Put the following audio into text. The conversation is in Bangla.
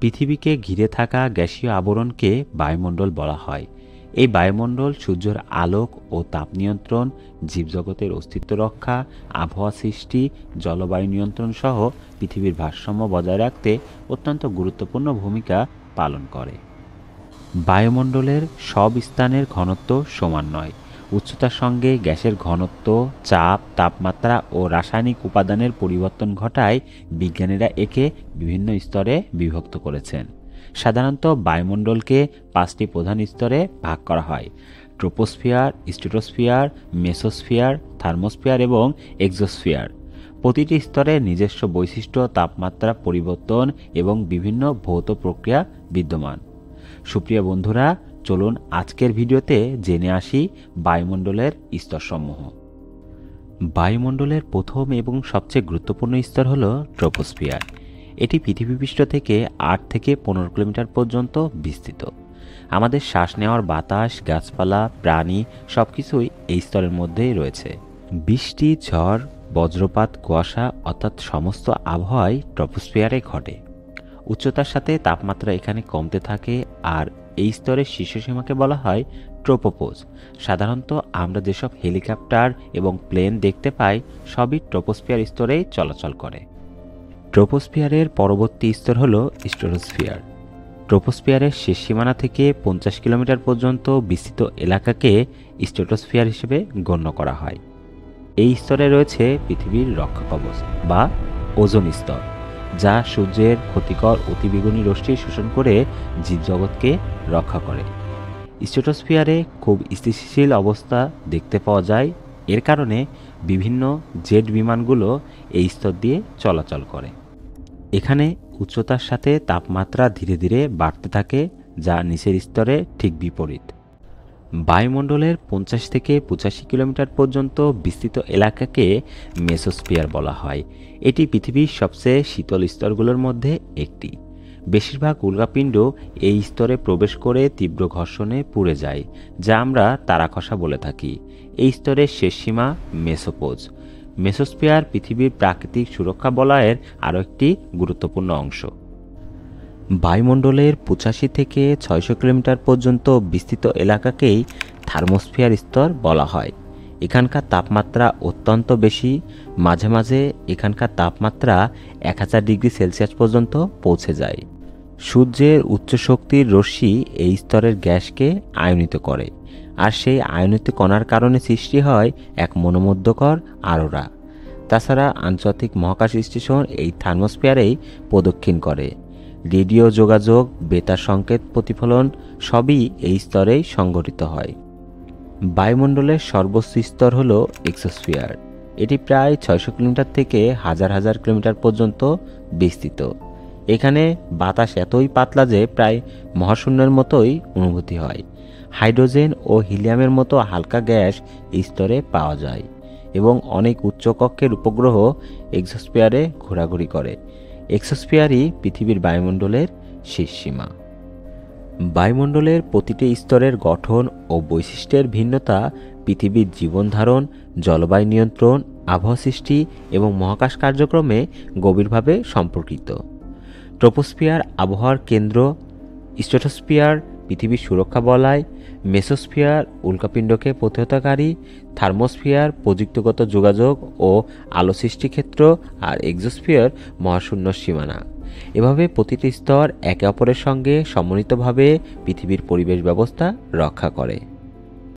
পৃথিবীকে ঘিরে থাকা গ্যাসীয় আবরণকে বায়ুমণ্ডল বলা হয়। এই বায়ুমণ্ডল সূর্যের আলোক ও তাপ নিয়ন্ত্রণ, জীবজগতের অস্তিত্ব রক্ষা, আবহাওয়া সৃষ্টি, জলবায়ু নিয়ন্ত্রণ সহ পৃথিবীর ভারসাম্য বজায় রাখতে অত্যন্ত গুরুত্বপূর্ণ ভূমিকা পালন করে। বায়ুমণ্ডলের সব স্থানের ঘনত্ব সমান নয়। উচ্চতার সঙ্গে গ্যাসের ঘনত্ব, চাপ, তাপমাত্রা ও রাসায়নিক উপাদানের পরিবর্তন ঘটায় বিজ্ঞানীরা একে বিভিন্ন স্তরে বিভক্ত করেছেন। সাধারণত বায়ুমণ্ডলকে 5টি প্রধান স্তরে ভাগ করা হয়: ট্রোপোস্ফিয়ার, স্ট্র্যাটোস্ফিয়ার, মেসোস্ফিয়ার, থার্মোস্ফিয়ার এবং এক্সোস্ফিয়ার। প্রতিটি স্তরে নিজস্ব বৈশিষ্ট্য, তাপমাত্রা পরিবর্তন এবং বিভিন্ন ভৌত প্রক্রিয়া বিদ্যমান। সুপ্রিয় বন্ধুরা, চলুন আজকের ভিডিওতে জেনে আসি বায়ুমণ্ডলের স্তরসমূহ। বায়ুমণ্ডলের প্রথম এবং সবচেয়ে গুরুত্বপূর্ণ স্তর হল ট্রোপোস্ফিয়ার। এটি পৃথিবীপৃষ্ঠ থেকে 8 থেকে 15 কিলোমিটার পর্যন্ত বিস্তৃত। আমাদের শ্বাস নেওয়ার বাতাস, গাছপালা, প্রাণী সবকিছুই এই স্তরের মধ্যেই রয়েছে। বৃষ্টি, ঝড়, বজ্রপাত, কুয়াশা অর্থাৎ সমস্ত আবহাওয়াই ট্রোপোস্ফিয়ারে ঘটে। উচ্চতার সাথে তাপমাত্রা এখানে কমতে থাকে, আর এই স্তরের শীর্ষসীমাকে বলা হয় ট্রোপোপোজ। সাধারণত আমরা যেসব হেলিকপ্টার এবং প্লেন দেখতে পাই সবই ট্রোপোস্ফিয়ার স্তরেই চলাচল করে। ট্রোপোস্ফিয়ারের পরবর্তী স্তর হল স্ট্র্যাটোস্ফিয়ার। ট্রোপোস্ফিয়ারের শেষ সীমানা থেকে 50 কিলোমিটার পর্যন্ত বিস্তৃত এলাকাকে স্ট্র্যাটোস্ফিয়ার হিসেবে গণ্য করা হয়। এই স্তরে রয়েছে পৃথিবীর রক্ষাকবচ বা ওজোন স্তর, যা সূর্যের ক্ষতিকর অতিবেগুনি রশ্মি শোষণ করে জীবজগৎকে রক্ষা করে। স্ট্র্যাটোস্ফিয়ারে খুব স্থিতিশীল অবস্থা দেখতে পাওয়া যায়। এর কারণে বিভিন্ন জেট বিমানগুলো এই স্তর দিয়ে চলাচল করে। এখানে উচ্চতার সাথে তাপমাত্রা ধীরে ধীরে বাড়তে থাকে, যা নিচের স্তরে ঠিক বিপরীত। বায়ুমণ্ডলের 50 থেকে 85 কিলোমিটার পর্যন্ত বিস্তৃত এলাকাকে মেসোস্ফিয়ার বলা হয়। এটি পৃথিবীর সবচেয়ে শীতল স্তরগুলোর মধ্যে একটি। বেশিরভাগ উল্কাপিণ্ড এই স্তরে প্রবেশ করে তীব্র ঘর্ষণে পুড়ে যায়, যা আমরা তারাখসা বলে থাকি। এই স্তরের শেষ সীমা মেসোপোজ। মেসোস্ফিয়ার পৃথিবীর প্রাকৃতিক সুরক্ষা বলয়ের আরও একটি গুরুত্বপূর্ণ অংশ। বায়ুমণ্ডলের 85 থেকে 600 কিলোমিটার পর্যন্ত বিস্তৃত এলাকাকেই থার্মোস্ফিয়ার স্তর বলা হয়। এখানকার তাপমাত্রা অত্যন্ত বেশি, মাঝে মাঝে এখানকার তাপমাত্রা 1000 ডিগ্রি সেলসিয়াস পর্যন্ত পৌঁছে যায়। সূর্যের উচ্চ শক্তির রশ্মি এই স্তরের গ্যাসকে আয়নিত করে, আর সেই আয়নিত কণার কারণে সৃষ্টি হয় এক মনোমুগ্ধকর আরোরা। তাছাড়া আন্তর্জাতিক মহাকাশ স্টেশন এই থার্মোস্ফিয়ারেই প্রদক্ষিণ করে। রেডিও যোগাযোগ, বেতার সংকেত প্রতিফলন সবই এই স্তরেই সংঘটিত হয়। বায়ুমণ্ডলের সর্বোচ্চ স্তর হল এক্সোস্ফিয়ার। এটি প্রায় 600 কিলোমিটার থেকে হাজার হাজার কিলোমিটার পর্যন্ত বিস্তৃত। এখানে বাতাস এতই পাতলা যে প্রায় মহাশূন্যের মতোই অনুভূতি হয়। হাইড্রোজেন ও হিলিয়ামের মতো হালকা গ্যাস এই স্তরে পাওয়া যায় এবং অনেক উচ্চ কক্ষের উপগ্রহ এক্সোস্ফিয়ারে ঘোরাঘুরি করে। এক্সোস্ফিয়ারই পৃথিবীর বায়ুমণ্ডলের শেষ সীমা। বায়ুমণ্ডলের প্রতিটি স্তরের গঠন ও বৈশিষ্ট্যের ভিন্নতা পৃথিবীর জীবনধারণ, জলবায়ু নিয়ন্ত্রণ, আবহাওয়া সৃষ্টি এবং মহাকাশ কার্যক্রমে গভীরভাবে সম্পর্কিত। ট্রোপোস্ফিয়ার আবহাওয়ার কেন্দ্র, স্ট্র্যাটোস্ফিয়ার পৃথিবীর সুরক্ষা বলয়, মেসোস্ফিয়ার উল্কাপিণ্ডকে প্রতিহতকারী, থার্মোস্ফিয়ার প্রযুক্তিগত যোগাযোগ ও আলো সৃষ্টি ক্ষেত্র, আর এক্সোস্ফিয়ার মহাশূন্য সীমানা। এভাবে প্রতিটি স্তর একে অপরের সঙ্গে সমন্বিতভাবে পৃথিবীর পরিবেশ ব্যবস্থা রক্ষা করে।